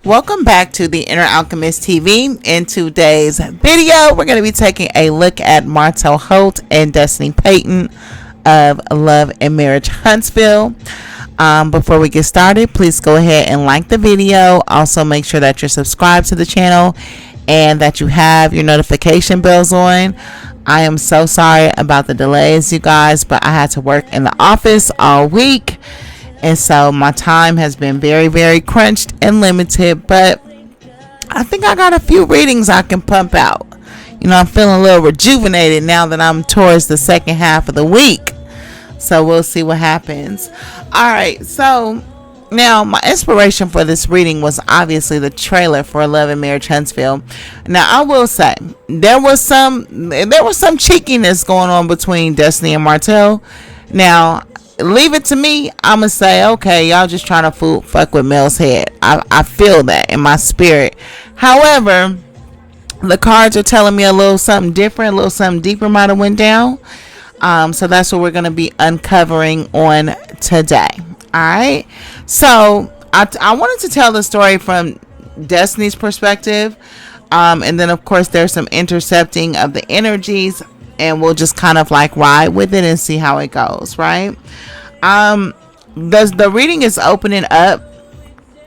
Welcome back to the InherAlchemist TV. In today's video, we're going to be taking a look at MARTELL, HOLT, and Destiny Payton of Love and Marriage Huntsville. Before we get started, please go ahead and like the video. Also, make sure that you're subscribed to the channel and that you have your notification bells on. I am so sorry about the delays, you guys, but I had to work in the office all week. And so my time has been very, very crunched and limited, but I think I got a few readings I can pump out. You know, I'm feeling a little rejuvenated now that I'm towards the second half of the week. So we'll see what happens. All right. So now my inspiration for this reading was obviously the trailer for Love and Marriage Huntsville. Now I will say there was some cheekiness going on between Destiny and MARTELL. Now, leave it to me. I'm gonna say, okay, y'all just trying to fuck with Mel's head. I feel that in my spirit. However, the cards are telling me a little something different, a little something deeper might have went down. So that's what we're gonna be uncovering on today. All right. So I wanted to tell the story from Destiny's perspective, and then of course there's some intercepting of the energies. And we'll just kind of like ride with it and see how it goes, right? The reading is opening up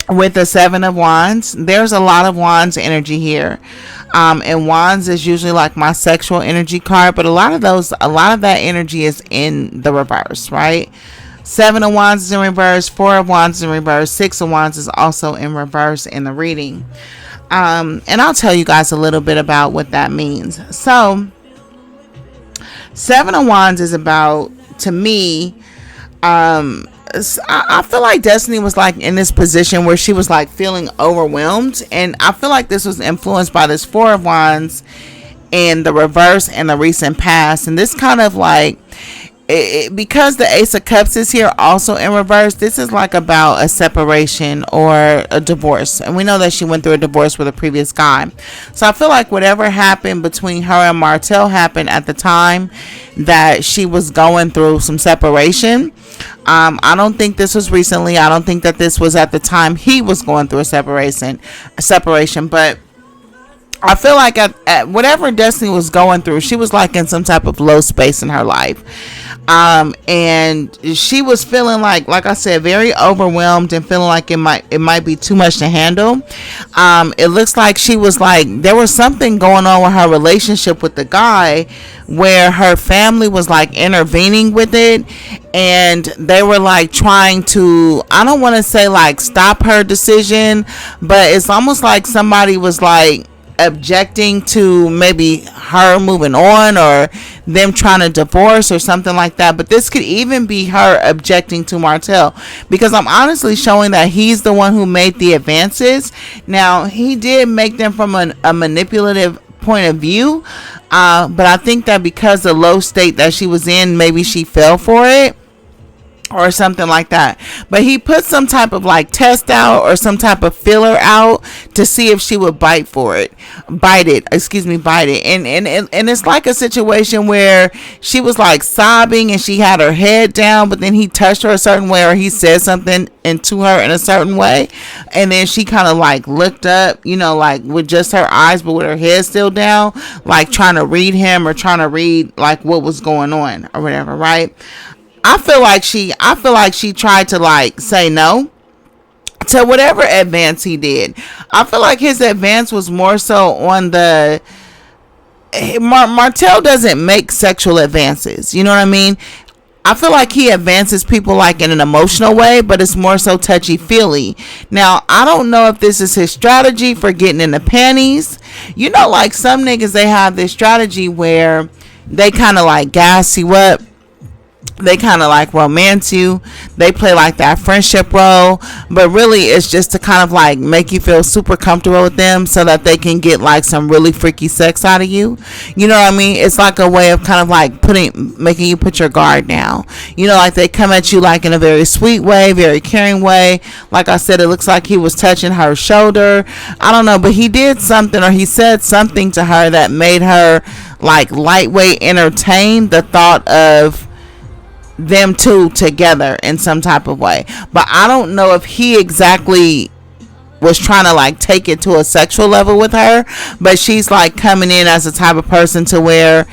with the Seven of Wands. There's a lot of Wands energy here. And Wands is usually like my sexual energy card, but a lot of that energy is in the reverse, right? Seven of Wands is in reverse, Four of Wands is in reverse, Six of Wands is also in reverse in the reading. And I'll tell you guys a little bit about what that means. So, Seven of Wands is about, to me, I feel like Destiny was like in this position where she was like feeling overwhelmed, and I feel like this was influenced by this Four of Wands in the reverse and the recent past. And this kind of like because the Ace of Cups is here also in reverse, this is like about a separation or a divorce, and we know that she went through a divorce with a previous guy. So I feel like whatever happened between her and MARTELL happened at the time that she was going through some separation. I don't think this was recently. I don't think that this was at the time he was going through a separation, but I feel like at whatever Destiny was going through, she was like in some type of low space in her life. And she was feeling like I said, very overwhelmed and feeling like it might be too much to handle. It looks like she was like, there was something going on with her relationship with the guy where her family was like intervening with it, and they were like trying to, I don't want to say like stop her decision, but it's almost like somebody was like objecting to maybe her moving on or them trying to divorce or something like that. But this could even be her objecting to MARTELL, because I'm honestly showing that he's the one who made the advances. Now, he did make them from a manipulative point of view, but I think that because the low state that she was in, maybe she fell for it or something like that. But he put some type of like test out or some type of filler out to see if she would bite it. And it's like a situation where she was like sobbing and she had her head down, but then he touched her a certain way, or he said something into her in a certain way, and then she kind of like looked up, you know, like with just her eyes but with her head still down, like trying to read him or trying to read like what was going on or whatever, right? I feel like she tried to like say no to whatever advance he did. I feel like his advance was more so on the MARTELL doesn't make sexual advances. You know what I mean? I feel like he advances people like in an emotional way, but it's more so touchy-feely. Now, I don't know if this is his strategy for getting in the panties. You know, like some niggas, they have this strategy where they kind of like gas you up. They kind of like romance you. They play like that friendship role, but really it's just to kind of like make you feel super comfortable with them so that they can get like some really freaky sex out of you. You know what I mean? It's like a way of kind of like making you put your guard down. You know, like they come at you like in a very sweet way, very caring way. Like I said, it looks like he was touching her shoulder. I don't know, but he did something, or he said something to her that made her like lightweight entertain the thought of them two together in some type of way. But I don't know if he exactly was trying to like take it to a sexual level with her, but she's like coming in as a type of person to where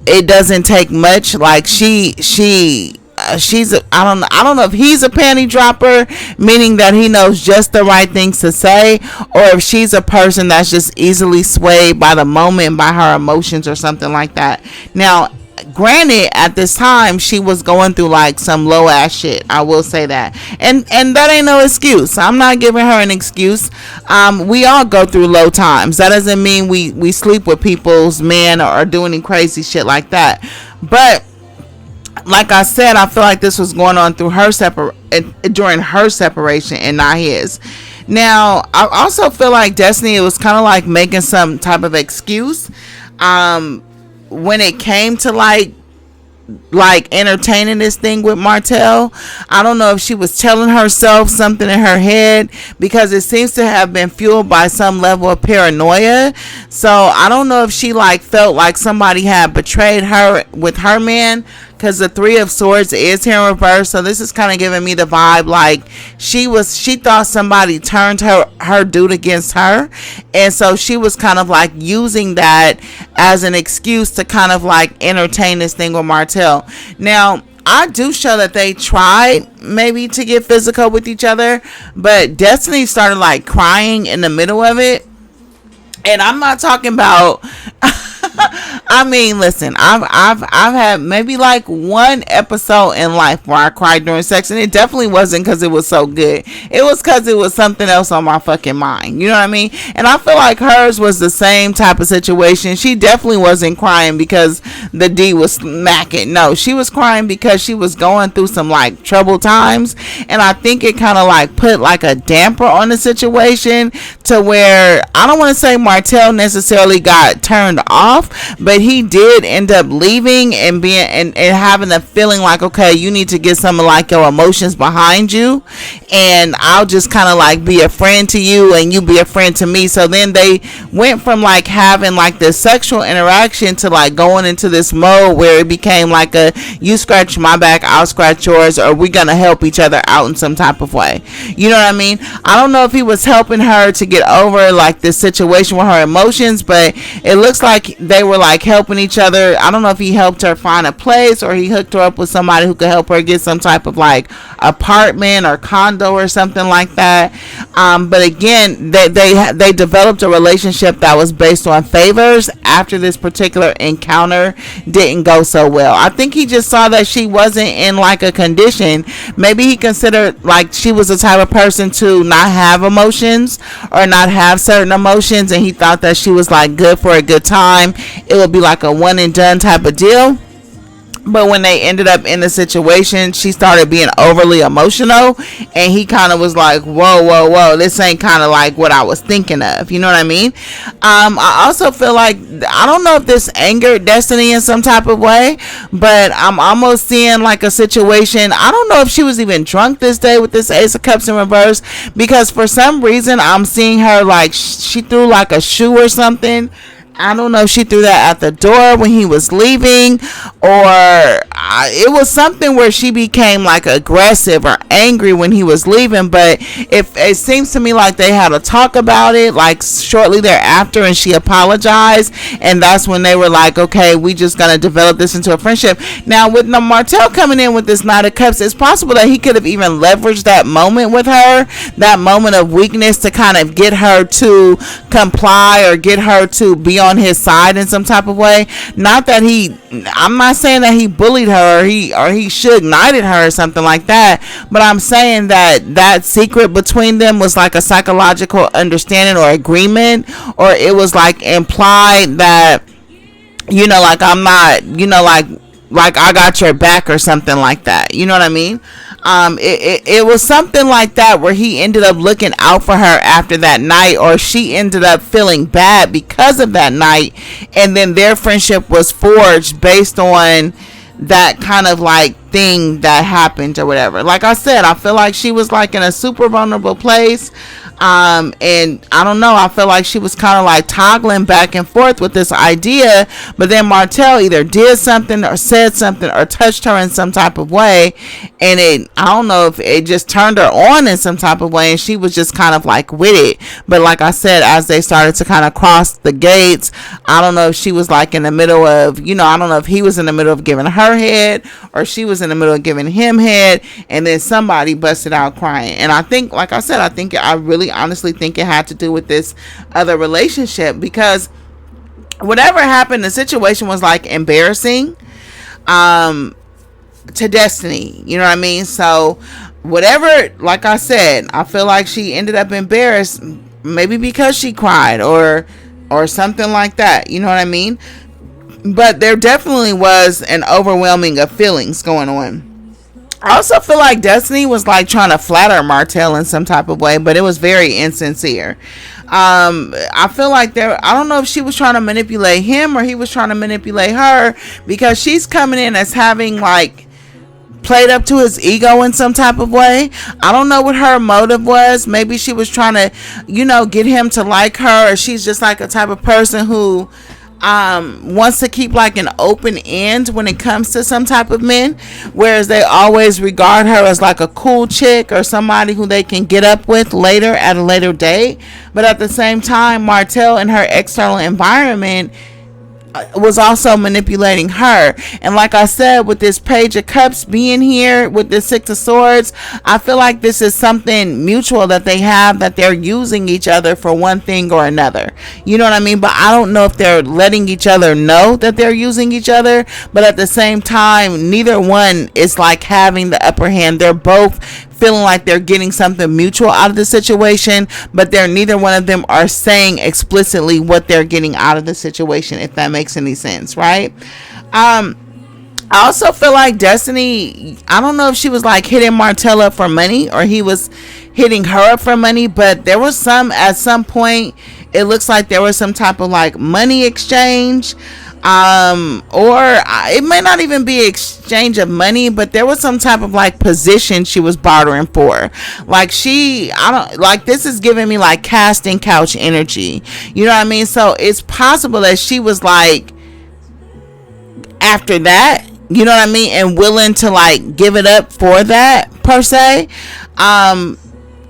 it doesn't take much. Like I don't know if he's a panty dropper, meaning that he knows just the right things to say, or if she's a person that's just easily swayed by the moment, by her emotions or something like that. Now, granted, at this time she was going through like some low ass shit, I will say that, and that ain't no excuse. I'm not giving her an excuse. We all go through low times. That doesn't mean we sleep with people's men or do any crazy shit like that. But like I said, I feel like this was going on through her during her separation and not his. Now, I also feel like Destiny was kind of like making some type of excuse when it came to like entertaining this thing with Martell. I don't know if she was telling herself something in her head, because it seems to have been fueled by some level of paranoia. So I don't know if she like felt like somebody had betrayed her with her man, because the Three of Swords is here in reverse. So this is kind of giving me the vibe like she thought somebody turned her dude against her, and so she was kind of like using that as an excuse to kind of like entertain this thing with Martell. Now, I do show that they tried maybe to get physical with each other, but Destiny started like crying in the middle of it. And I'm not talking about I mean, listen, I've had maybe like one episode in life where I cried during sex, and it definitely wasn't because it was so good. It was because it was something else on my fucking mind. You know what I mean? And I feel like hers was the same type of situation. She definitely wasn't crying because the D was smacking. No, she was crying because she was going through some like troubled times, and I think it kind of like put like a damper on the situation to where I don't want to say Martell necessarily got turned off, but he did end up leaving and being and having a feeling like, okay, you need to get some of like your emotions behind you, and I'll just kind of like be a friend to you and you be a friend to me. So then they went from like having like this sexual interaction to like going into this mode where it became like a you scratch my back, I'll scratch yours, or we're gonna help each other out in some type of way. You know what I mean? I don't know if he was helping her to get over like this situation with her emotions, but it looks like they were like helping each other. I don't know if he helped her find a place or he hooked her up with somebody who could help her get some type of like apartment or condo or something like that. But again, they developed a relationship that was based on favors after this particular encounter didn't go so well. I think he just saw that she wasn't in like a condition. Maybe he considered like she was the type of person to not have emotions or not have certain emotions, and he thought that she was like good for a good time. It would be like a one and done type of deal. But when they ended up in the situation, she started being overly emotional, and he kind of was like, whoa, this ain't kind of like what I was thinking of. You know what I mean? I also feel like, I don't know if this angered Destiny in some type of way, but I'm almost seeing like a situation. I don't know if she was even drunk this day with this Ace of Cups in reverse, because for some reason I'm seeing her like she threw like a shoe or something. I don't know if she threw that at the door when he was leaving, or it was something where she became like aggressive or angry when he was leaving. But it seems to me like they had a talk about it like shortly thereafter, and she apologized, and that's when they were like, okay, we just gonna develop this into a friendship. Now with the Martell coming in with this Knight of Cups, it's possible that he could have even leveraged that moment with her, that moment of weakness, to kind of get her to comply or get her to be on his side in some type of way. Not that I'm not saying that he bullied her or he should knighted her or something like that, but I'm saying that secret between them was like a psychological understanding or agreement, or it was like implied that, you know, like I'm not, you know, like I got your back or something like that. You know what I mean? It was something like that where he ended up looking out for her after that night, or she ended up feeling bad because of that night, and then their friendship was forged based on that kind of like thing that happened or whatever. Like I said, I feel like she was like in a super vulnerable place. And I don't know, I feel like she was kind of like toggling back and forth with this idea, but then Martell either did something or said something or touched her in some type of way, and I don't know if it just turned her on in some type of way, and she was just kind of like with it. But like I said, as they started to kind of cross the gates, I don't know if she was like in the middle of, I don't know if he was in the middle of giving her head or she was in the middle of giving him head, and then somebody busted out crying. And I think, like I said, I really honestly think it had to do with this other relationship, because whatever happened, the situation was like embarrassing to Destiny, you know what I mean? So whatever, like I said, I feel like she ended up embarrassed, maybe because she cried or something like that, you know what I mean? But there definitely was an overwhelming of feelings going on. I also feel like Destiny was like trying to flatter Martell in some type of way, but it was very insincere. I feel like I don't know if she was trying to manipulate him or he was trying to manipulate her, because she's coming in as having like played up to his ego in some type of way. I don't know what her motive was. Maybe she was trying to, get him to like her, or she's just like a type of person who wants to keep like an open end when it comes to some type of men, whereas they always regard her as like a cool chick or somebody who they can get up with later at a later date. But at the same time, Martell in her external environment was also manipulating her. And like I said, with this Page of Cups being here with the Six of Swords, I feel like this is something mutual that they have, that they're using each other for one thing or another, you know what I mean? But I don't know if they're letting each other know that they're using each other, but at the same time, neither one is like having the upper hand. They're both feeling like they're getting something mutual out of the situation, but neither one of them are saying explicitly what they're getting out of the situation, if that makes any sense, right? I also feel like Destiny, I don't know if she was like hitting Martell up for money or he was hitting her up for money, but there was at some point, it looks like there was some type of like money exchange. Or it may not even be exchange of money, but there was some type of like position she was bartering for. Like this is giving me like casting couch energy, you know what I mean? So it's possible that she was like after that, you know what I mean, and willing to like give it up for that per se.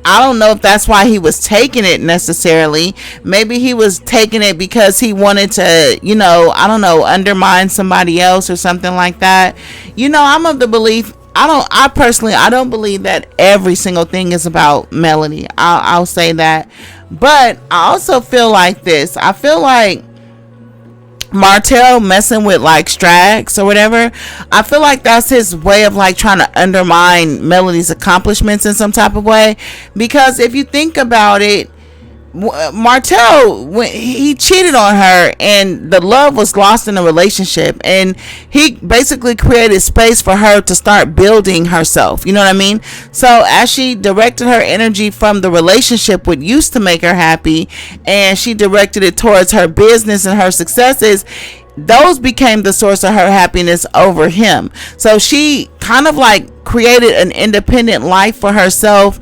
I don't know if that's why he was taking it necessarily. Maybe he was taking it because he wanted to, I don't know, undermine somebody else or something like that. I'm of the belief, I personally don't believe that every single thing is about Melody. I'll say that. But I also feel like this. I feel like Martell messing with like Strax or whatever, I feel like that's his way of like trying to undermine Melody's accomplishments in some type of way. Because if you think about it, Martell, when he cheated on her and the love was lost in the relationship, and he basically created space for her to start building herself, you know what I mean? So as she directed her energy from the relationship, what used to make her happy, and she directed it towards her business and her successes, those became the source of her happiness over him. So she kind of like created an independent life for herself,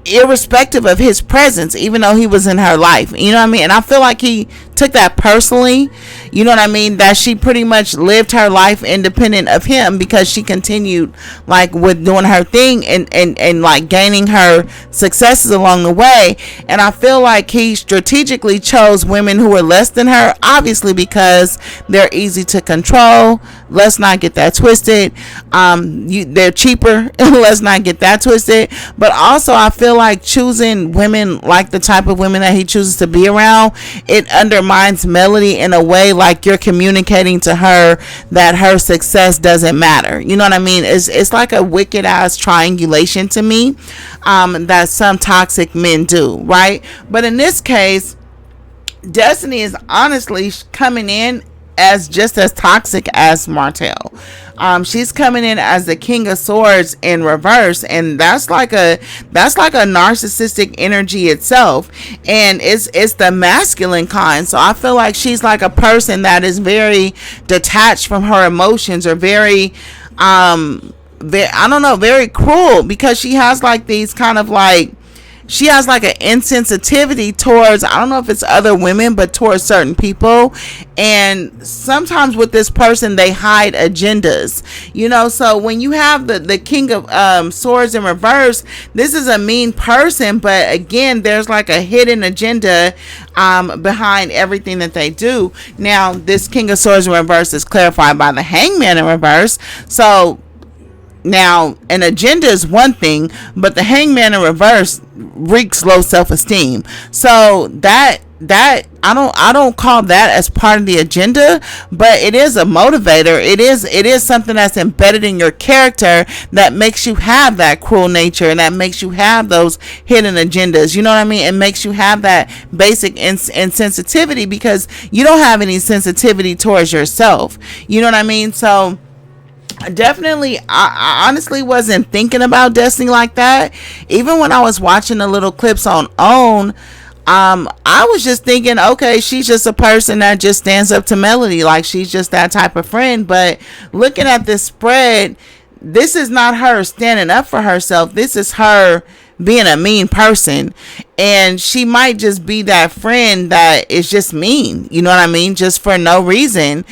irrespective of his presence, even though he was in her life, you know what I mean? And I feel like he took that personally, you know what I mean, that she pretty much lived her life independent of him, because she continued like with doing her thing and like gaining her successes along the way. And I feel like he strategically chose women who were less than her, obviously because they're easy to control. Let's not get that twisted. They're cheaper. Let's not get that twisted. But also I feel like choosing women like the type of women that he chooses to be around, it undermines Melody in a way like you're communicating to her that her success doesn't matter. You know what I mean? It's like a wicked ass triangulation to me, that some toxic men do, right? But in this case, Destiny is honestly coming in as just as toxic as Martell. She's coming in as the King of Swords in reverse, and that's like a narcissistic energy itself, and it's the masculine kind. So I feel like she's like a person that is very detached from her emotions, or very very cruel, because she has like these kind of like she has like an insensitivity towards, I don't know if it's other women, but towards certain people. And sometimes with this person, they hide agendas, you know. So when you have the king of swords in reverse, this is a mean person, but again, there's like a hidden agenda behind everything that they do. Now this king of swords in reverse is clarified by the hangman in reverse. So now an agenda is one thing, but the hangman in reverse reeks low self-esteem. So that I don't call that as part of the agenda, but it is a motivator. It is something that's embedded in your character that makes you have that cruel nature, and that makes you have those hidden agendas. You know what I mean? It makes you have that basic insensitivity because you don't have any sensitivity towards yourself. You know what I mean? So definitely, I honestly wasn't thinking about Destiny like that. Even when I was watching the little clips on OWN, I was just thinking, okay, she's just a person that just stands up to Melody, like she's just that type of friend. But looking at this spread, this is not her standing up for herself. This is her being a mean person, and she might just be that friend that is just mean, you know what I mean, just for no reason,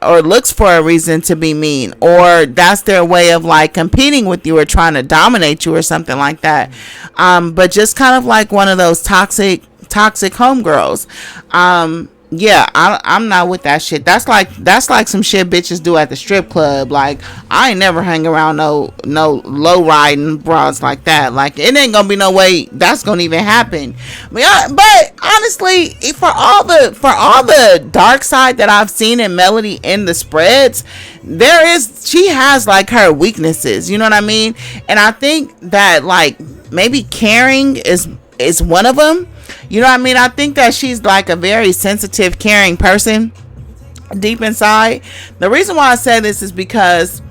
or looks for a reason to be mean, or that's their way of like competing with you or trying to dominate you or something like that. But just kind of like one of those toxic homegirls. Yeah, I'm not with that shit. That's like some shit bitches do at the strip club. Like, I ain't never hang around no low riding broads like that. Like, it ain't gonna be no way that's gonna even happen. But honestly, for all the dark side that I've seen in Melody in the spreads, she has like her weaknesses. You know what I mean? And I think that like maybe caring is one of them. You know what I mean? I think that she's like a very sensitive, caring person deep inside. The reason why I say this is because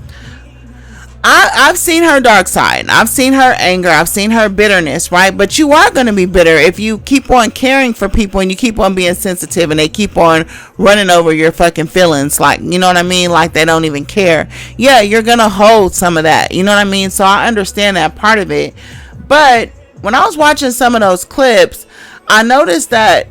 I've seen her dark side. I've seen her anger. I've seen her bitterness, right? But you are going to be bitter if you keep on caring for people and you keep on being sensitive and they keep on running over your fucking feelings. Like, you know what I mean? Like they don't even care. Yeah, you're going to hold some of that. You know what I mean? So I understand that part of it. But when I was watching some of those clips, I noticed that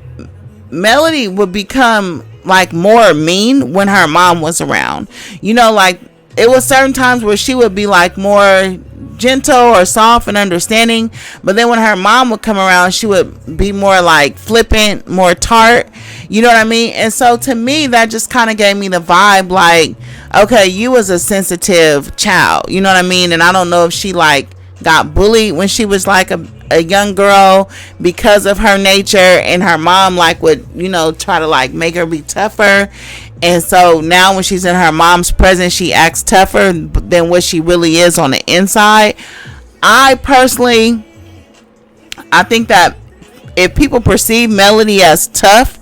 Melody would become like more mean when her mom was around. You know, like it was certain times where she would be like more gentle or soft and understanding, but then when her mom would come around, she would be more like flippant, more tart. You know what I mean? And so to me, that just kind of gave me the vibe like, okay, you was a sensitive child. You know what I mean? And I don't know if she like got bullied when she was like a young girl because of her nature, and her mom like would, you know, try to like make her be tougher. And so now when she's in her mom's presence, she acts tougher than what she really is on the inside. I think that if people perceive Melody as tough,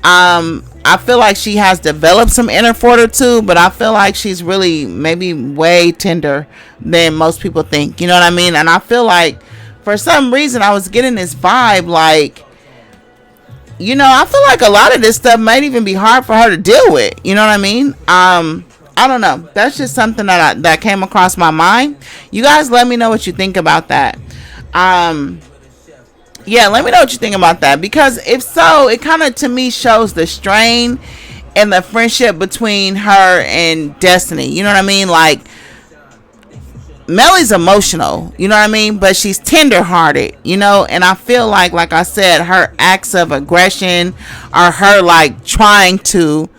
I feel like she has developed some inner fortitude, but I feel like she's really maybe way tender than most people think. You know what I mean? And I feel like for some reason I was getting this vibe like, you know, I feel like a lot of this stuff might even be hard for her to deal with. You know what I mean? I don't know. That's just something that came across my mind. You guys let me know what you think about that. Yeah, let me know what you think about that, because if so, it kind of to me shows the strain and the friendship between her and Destiny. You know what I mean? Like, Melly's emotional, you know what I mean, but she's tender-hearted, you know. And I feel like I said, her acts of aggression are her like trying too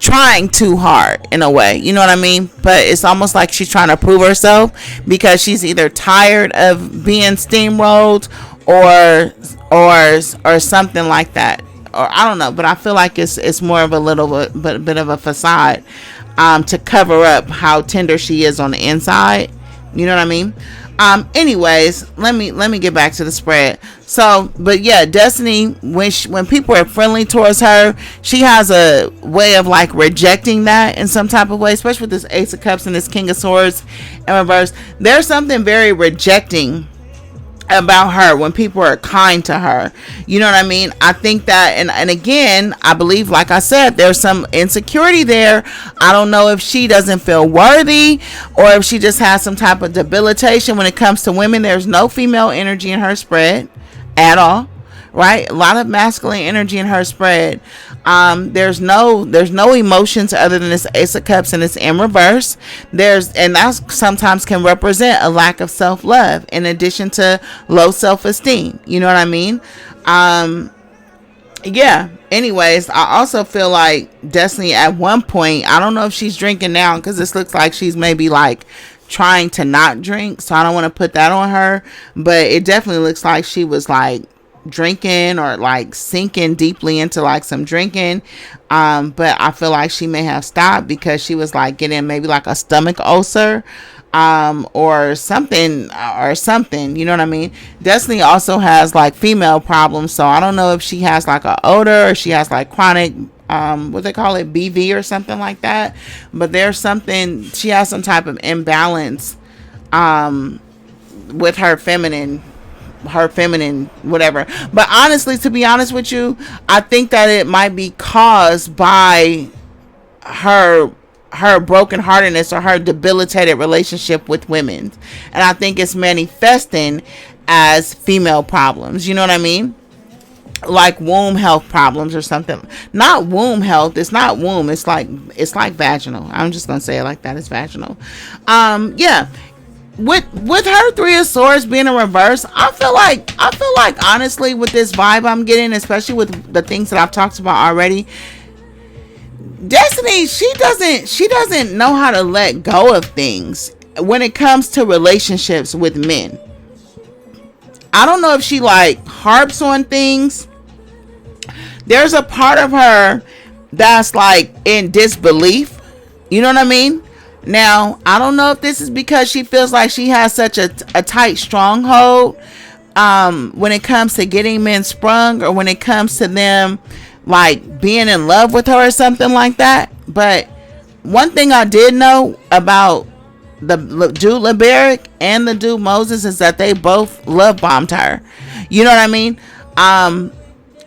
hard in a way, you know what I mean. But it's almost like she's trying to prove herself because she's either tired of being steamrolled or something like that, or I don't know. But I feel like it's more of a little bit of a facade to cover up how tender she is on the inside. You know what I mean? Anyways, let me get back to the spread. So, but yeah, Destiny, when people are friendly towards her, she has a way of like rejecting that in some type of way, especially with this Ace of Cups and this King of Swords in reverse. There's something very rejecting about her when people are kind to her. You know what I mean? I think that, and again, I believe, like I said, there's some insecurity there. I don't know if she doesn't feel worthy or if she just has some type of debilitation when it comes to women. There's no female energy in her spread at all, right? A lot of masculine energy in her spread. There's no emotions other than this Ace of Cups, and it's in reverse. And that sometimes can represent a lack of self-love in addition to low self-esteem. You know what I mean? Yeah. Anyways, I also feel like Destiny at one point, I don't know if she's drinking now, because this looks like she's maybe like trying to not drink, so I don't want to put that on her, but it definitely looks like she was like drinking or like sinking deeply into like some drinking, but I feel like she may have stopped because she was like getting maybe like a stomach ulcer, or something, you know what I mean? Destiny also has like female problems, so I don't know if she has like an odor or she has like chronic what they call it, BV or something like that, but there's something, she has some type of imbalance with her feminine whatever. But honestly, to be honest with you, I think that it might be caused by her brokenheartedness or her debilitated relationship with women, and I think it's manifesting as female problems. You know what I mean? Like womb health problems or something. Not womb health, it's not womb, it's like vaginal. I'm just gonna say it like that. It's vaginal. Yeah, with her Three of Swords being in reverse, I feel like honestly, with this vibe I'm getting, especially with the things that I've talked about already, Destiny, she doesn't know how to let go of things when it comes to relationships with men. I don't know if she like harps on things. There's a part of her that's like in disbelief. You know what I mean? Now, I don't know if this is because she feels like she has such a tight stronghold when it comes to getting men sprung, or when it comes to them like being in love with her or something like that. But one thing I did know about the dude Liberic and the dude Moses is that they both love bombed her. You know what I mean?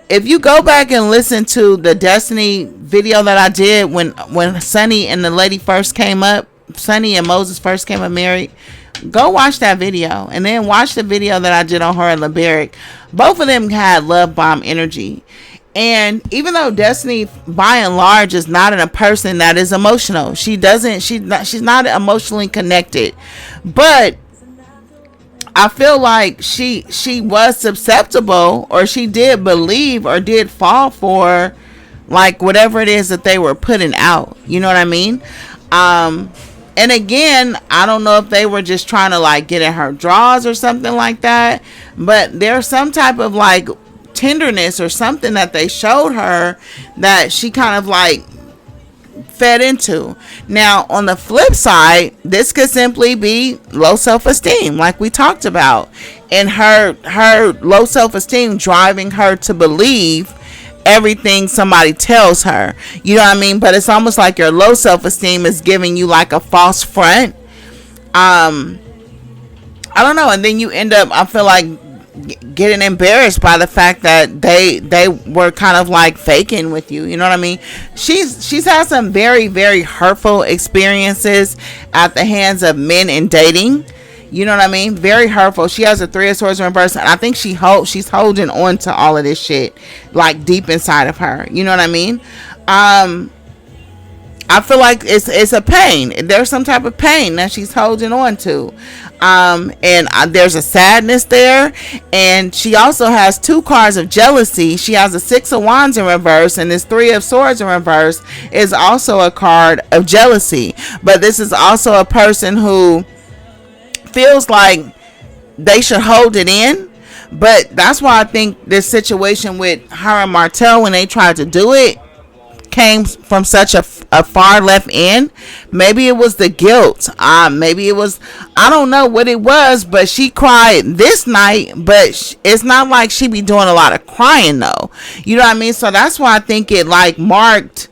If you go back and listen to the Destiny video that I did when Sunny and the lady first came up, Sunny and Moses first came up married, go watch that video, and then watch the video that I did on her and Liberic. Both of them had love bomb energy. And even though Destiny by and large is not a person that is emotional, she's not emotionally connected, but I feel like she was susceptible, or she did believe or did fall for like whatever it is that they were putting out. You know what I mean? And again, I don't know if they were just trying to like get in her draws or something like that, but there's some type of like tenderness or something that they showed her that she kind of like fed into. Now, on the flip side, this could simply be low self-esteem, like we talked about, and her low self-esteem driving her to believe everything somebody tells her. You know what I mean? But it's almost like your low self-esteem is giving you like a false front. I don't know, and then you end up, I feel like, getting embarrassed by the fact that they were kind of like faking with you. You know what I mean? She's had some very, very hurtful experiences at the hands of men in dating. You know what I mean? Very hurtful. She has a Three of Swords in reverse, and I think she's holding on to all of this shit like deep inside of her. You know what I mean? I feel like it's a pain. There's some type of pain that she's holding on to. And there's a sadness there. And she also has two cards of jealousy. She has a Six of Wands in reverse, and this Three of Swords in reverse is also a card of jealousy. But this is also a person who feels like they should hold it in. But that's why I think this situation with her and Martell, when they tried to do it, came from such a far left end. Maybe it was the guilt, maybe it was, I don't know what it was, but she cried this night, but it's not like she be doing a lot of crying though. You know what I mean? So that's why I think it like marked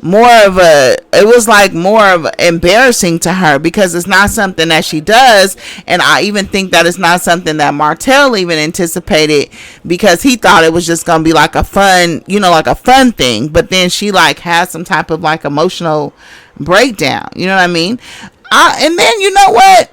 it was like more of embarrassing to her, because it's not something that she does. And I even think that it's not something that Martell even anticipated, because he thought it was just gonna be like a fun, like a fun thing. But then she like has some type of like emotional breakdown, you know what I mean? And then, you know what,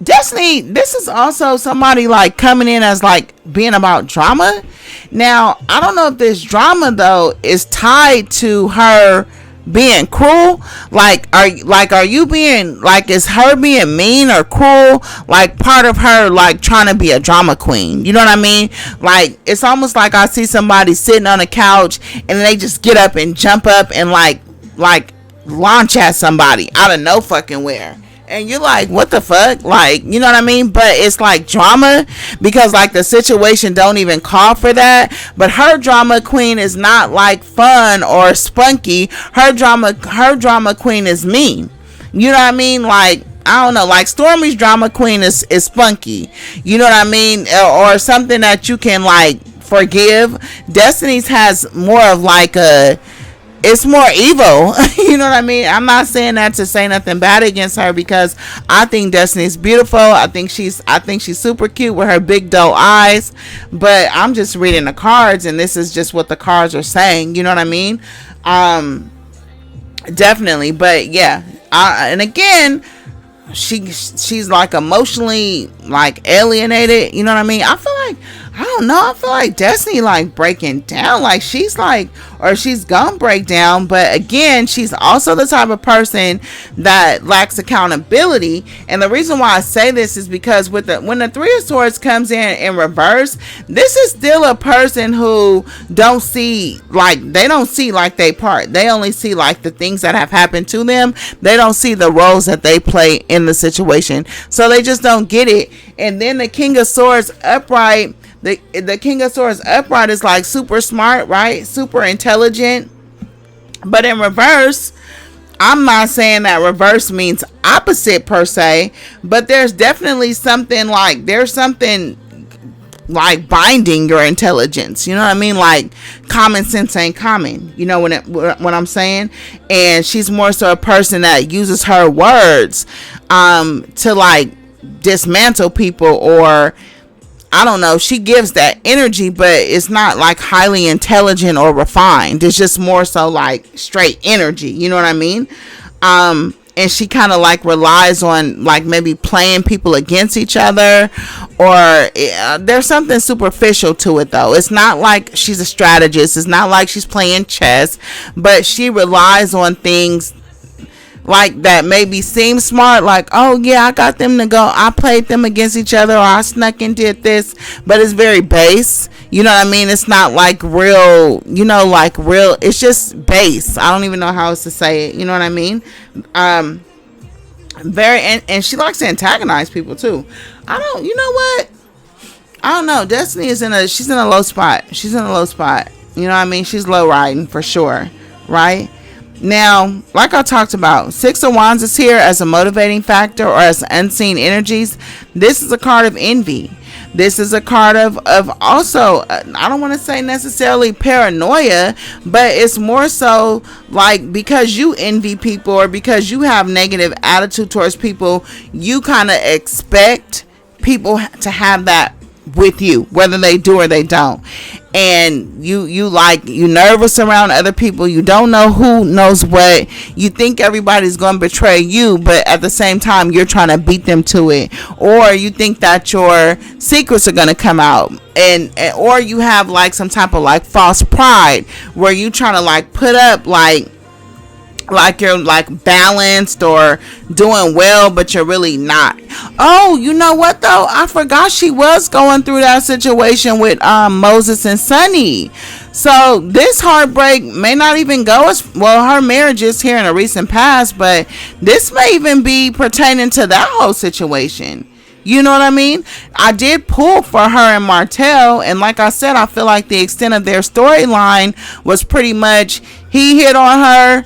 Destiny, this is also somebody like coming in as like being about drama. Now, I don't know if this drama though is tied to her being cruel. Are you being like, is her being mean or cruel like part of her like trying to be a drama queen? You know what I mean? Like, it's almost like I see somebody sitting on a couch and they just get up and jump up and like launch at somebody out of no fucking where. And you're like, what the fuck? Like, you know what I mean? But it's like drama, because like the situation don't even call for that. But her drama queen is not like fun or spunky. Her drama queen is mean. You know what I mean? Like, I don't know, like Stormy's drama queen is spunky. You know what I mean? Or something that you can like forgive. Destiny's has more of like it's more evil. You know what I mean? I'm not saying that to say nothing bad against her, because I think Destiny's beautiful. I think she's super cute with her big doe eyes. But I'm just reading the cards, and this is just what the cards are saying. You know what I mean? Definitely. But yeah, and again, she's like emotionally like alienated. You know what I mean? I don't know, I feel like Destiny like breaking down, like she's like, or she's gonna break down. But again, she's also the type of person that lacks accountability. And the reason why I say this is because when the Three of Swords comes in reverse, this is still a person who they don't see like they part. They only see like the things that have happened to them. They don't see the roles that they play in the situation, so they just don't get it. And then the King of Swords upright, the King of Swords upright is like super smart, right? Super intelligent. But in reverse, I'm not saying that reverse means opposite per se, but there's definitely something like, binding your intelligence. You know what I mean? Like, common sense ain't common. You know what I'm saying? And she's more so a person that uses her words to like dismantle people, or I don't know, she gives that energy, but it's not like highly intelligent or refined. It's just more so like straight energy. You know what I mean? And she kind of like relies on like maybe playing people against each other, or there's something superficial to it though. It's not like she's a strategist. It's not like she's playing chess, but she relies on things like that maybe seem smart, like, oh yeah, I got them to go, I played them against each other, or I snuck and did this, but it's very base. You know what I mean? It's not like real, real, it's just base. I don't even know how else to say it. You know what I mean? And she likes to antagonize people too. You know what? I don't know. Destiny is she's in a low spot. You know what I mean? She's low riding for sure. Right? Now, like I talked about, Six of Wands is here as a motivating factor or as unseen energies. This is a card of envy. This is a card of also, I don't want to say necessarily paranoia, but it's more so like because you envy people or because you have negative attitude towards people, you kind of expect people to have that with you, whether they do or they don't. And you nervous around other people. You don't know who knows what. You think everybody's going to betray you, but at the same time you're trying to beat them to it. Or you think that your secrets are going to come out, and or you have like some type of like false pride where you trying to like put up like you're like balanced or doing well, but you're really not. Oh, you know what though? I forgot she was going through that situation with Moses and Sunny. So this heartbreak may not even go as well. Her marriage is here in a recent past, but this may even be pertaining to that whole situation. You know what I mean? I did pull for her and Martell, and like I said, I feel like the extent of their storyline was pretty much he hit on her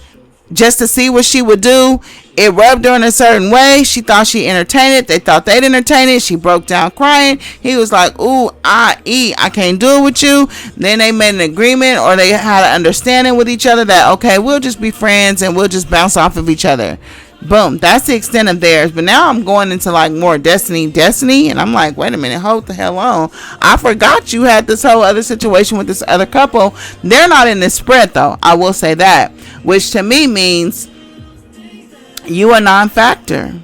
just to see what she would do. it rubbed her in a certain way. She thought she entertained it. They thought they'd entertain it. She broke down crying. He was like, ooh, I can't do it with you. Then they made an agreement, or they had an understanding with each other that, okay, we'll just be friends and we'll just bounce off of each other. Boom. That's the extent of theirs. But now I'm going into like more destiny. And I'm like, wait a minute, hold the hell on. I forgot you had this whole other situation with this other couple. They're not in this spread though. I will say that, which to me means you a non-factor.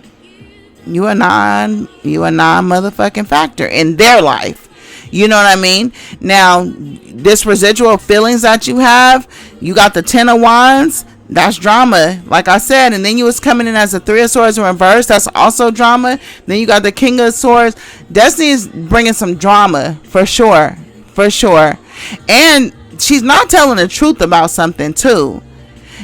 You a non-motherfucking factor in their life. You know what I mean? Now, this residual feelings that you have, you got the 10 of Wands. That's drama, like I said. And then you was coming in as a 3 of Swords in reverse. That's also drama. Then you got the King of Swords. Destiny is bringing some drama for sure. And she's not telling the truth about something too.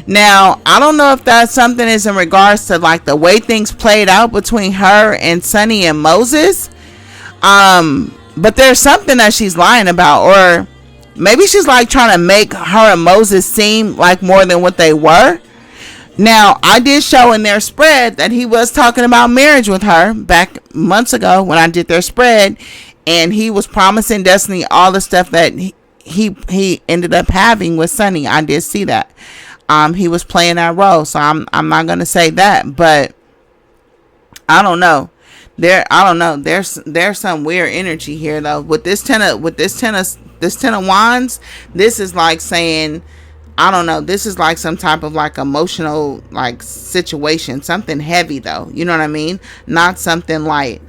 Now, I don't know if that something is in regards to like the way things played out between her and Sunny and Moses. But there's something that she's lying about, or maybe she's like trying to make her and Moses seem like more than what they were. Now, I did show in their spread that he was talking about marriage with her back months ago when I did their spread, and he was promising Destiny all the stuff that he ended up having with Sunny. I did see that. He was playing that role, so I'm not gonna say that, but I don't know. There's some weird energy here though with this ten of Wands. This is like saying, I don't know, this is like some type of like emotional like situation, something heavy though, you know what I mean, not something light.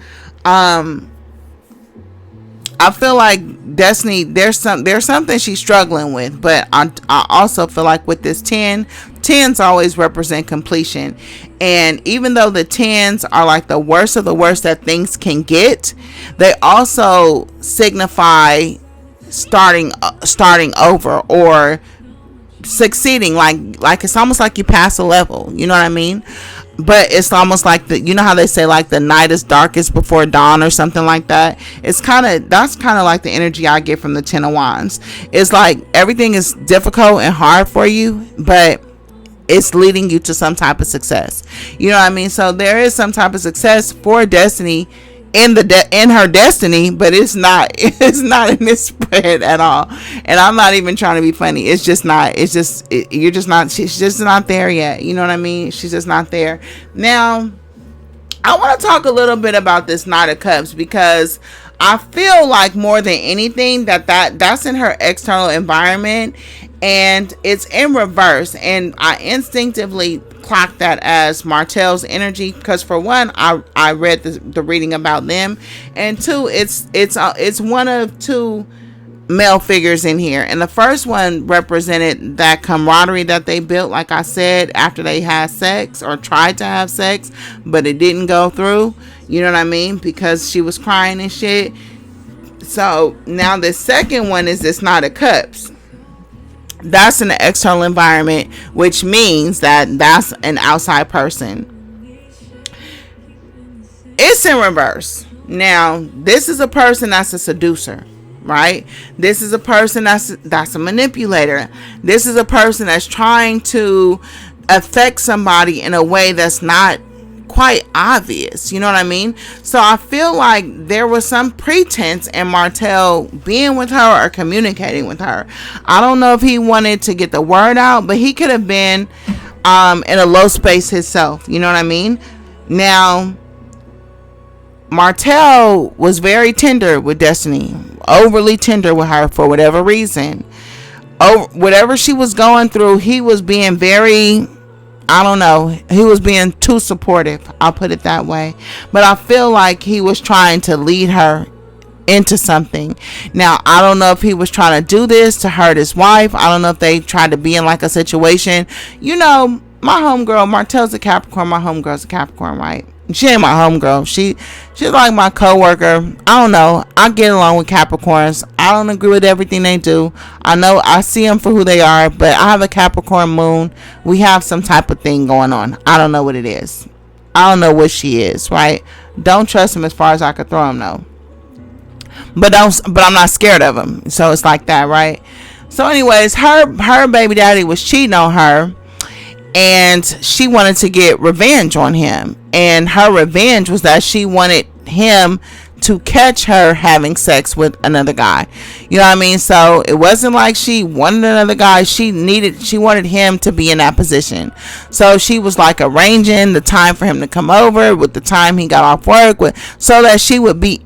I feel like Destiny, there's something she's struggling with, but I also feel like with this 10s always represent completion. And even though the 10s are like the worst of the worst that things can get, they also signify starting over or succeeding. Like it's almost like you pass a level, you know what I mean? But it's almost like you know how they say like the night is darkest before dawn or something like that. That's kind of like the energy I get from the 10 of Wands. It's like everything is difficult and hard for you, but it's leading you to some type of success. You know what I mean? So there is some type of success for Destiny in her destiny, but it's not in this spread at all. And I'm not even trying to be funny. It's just not. It's just you're just not. She's just not there yet. You know what I mean? She's just not there. Now, I want to talk a little bit about this Knight of Cups, because I feel like more than anything that's in her external environment, and it's in reverse, and I instinctively clock that as Martell's energy, because for one, I read the reading about them, and two, it's one of two male figures in here, and the first one represented that camaraderie that they built, like I said, after they had sex or tried to have sex, but it didn't go through, you know what I mean, because she was crying and shit. So now the second one is this Knight of Cups. That's in the external environment, which means that's an outside person. It's in reverse. Now, this is a person that's a seducer, right? This is a person that's a manipulator. This is a person that's trying to affect somebody in a way that's not quite obvious, you know what I mean? So I feel like there was some pretense in Martell being with her or communicating with her. I don't know if he wanted to get the word out, but he could have been in a low space himself, you know what I mean? Now, Martell was very tender with Destiny, overly tender with her for whatever reason. Oh, whatever she was going through, he was being very, I don't know, he was being too supportive, I'll put it that way. But I feel like he was trying to lead her into something. Now, I don't know if he was trying to do this to hurt his wife. I don't know if they tried to be in like a situation. You know, my homegirl, Martell's a Capricorn, my homegirl's a Capricorn, right? She ain't my homegirl. She's like my coworker. I don't know. I get along with Capricorns. I don't agree with everything they do. I know I see them for who they are, but I have a Capricorn moon. We have some type of thing going on. I don't know what it is. I don't know what she is, right? Don't trust him as far as I could throw him, though. But I'm not scared of him. So it's like that, right? So anyways, her baby daddy was cheating on her. and she wanted to get revenge on him. And her revenge was that she wanted him to catch her having sex with another guy. You know what I mean? So it wasn't like she wanted another guy. She wanted him to be in that position. So she was like arranging the time for him to come over with the time he got off work with, so that she would be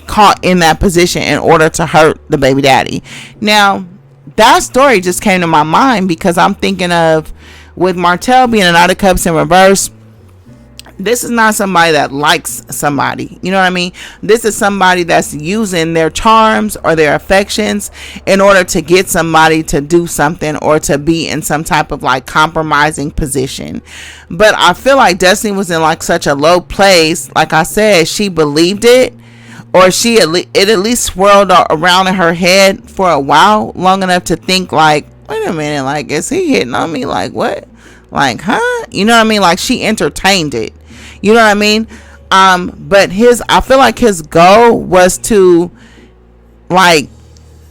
caught in that position in order to hurt the baby daddy. Now, that story just came to my mind because I'm thinking of, with Martell being an Knight of Cups in reverse, this is not somebody that likes somebody. You know what I mean? This is somebody that's using their charms or their affections in order to get somebody to do something or to be in some type of like compromising position. But I feel like Destiny was in like such a low place. Like I said, she believed it, or it at least swirled around in her head for a while, long enough to think like, wait a minute, like, is he hitting on me? Like, what? Like, huh? You know what I mean? Like, she entertained it. You know what I mean? But I feel like his goal was to like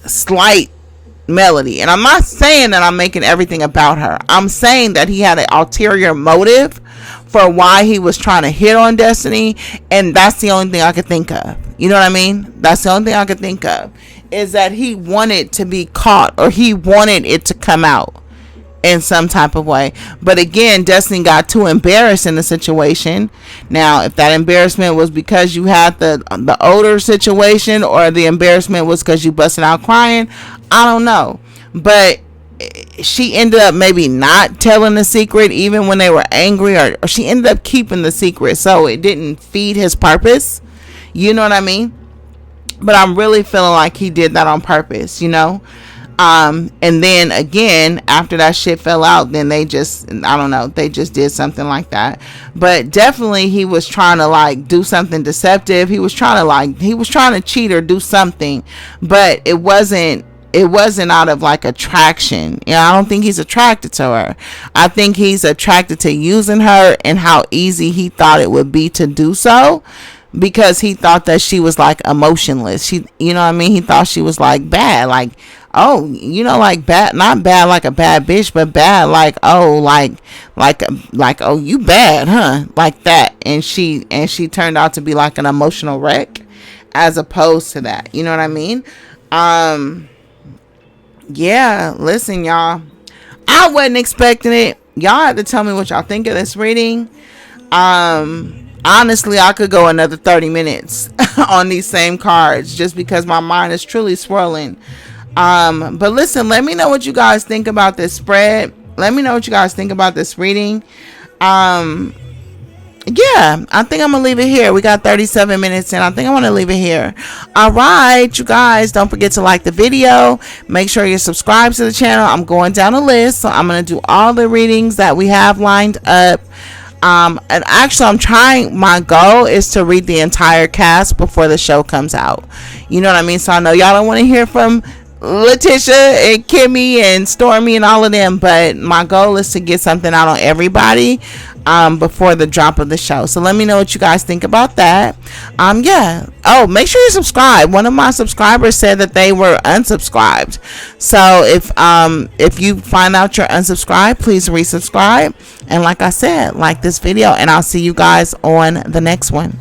slight Melody. And I'm not saying that I'm making everything about her. I'm saying that he had an ulterior motive for why he was trying to hit on Destiny. And that's the only thing I could think of. You know what I mean? That's the only thing I could think of, is that he wanted to be caught, or he wanted it to come out in some type of way. But again, Destiny got too embarrassed in the situation. Now, if that embarrassment was because you had the older situation, or the embarrassment was because you busted out crying, I don't know. But she ended up maybe not telling the secret even when they were angry, or she ended up keeping the secret so it didn't feed his purpose. You know what I mean? But I'm really feeling like he did that on purpose, you know? And then again, after that shit fell out, then they just, I don't know, they just did something like that. But definitely he was trying to like do something deceptive. He was trying to cheat or do something, but it wasn't out of like attraction. You know, I don't think he's attracted to her. I think he's attracted to using her and how easy he thought it would be to do so, because he thought that she was like emotionless. You know what I mean? He thought she was like bad, like, oh, you know, like bad, not bad like a bad bitch, but bad like, oh, like oh, you bad, huh? Like that. And she turned out to be like an emotional wreck as opposed to that. You know what I mean? Yeah, listen, y'all, I wasn't expecting it. Y'all have to tell me what y'all think of this reading. Honestly, I could go another 30 minutes on these same cards just because my mind is truly swirling. But listen, let me know what you guys think about this spread. Let me know what you guys think about this reading. Yeah, I think I'm gonna leave it here. We got 37 minutes and I think I want to leave it here. All right, you guys, don't forget to like the video. Make sure you're subscribed to the channel. I'm going down a list, so I'm gonna do all the readings that we have lined up. And actually, my goal is to read the entire cast before the show comes out. You know what I mean? So I know y'all don't want to hear from Letitia and Kimmy and Stormy and all of them, but my goal is to get something out on everybody before the drop of the show. So let me know what you guys think about that. Yeah. Oh, make sure you subscribe. One of my subscribers said that they were unsubscribed. So if you find out you're unsubscribed, please resubscribe. And like I said, like this video, and I'll see you guys on the next one.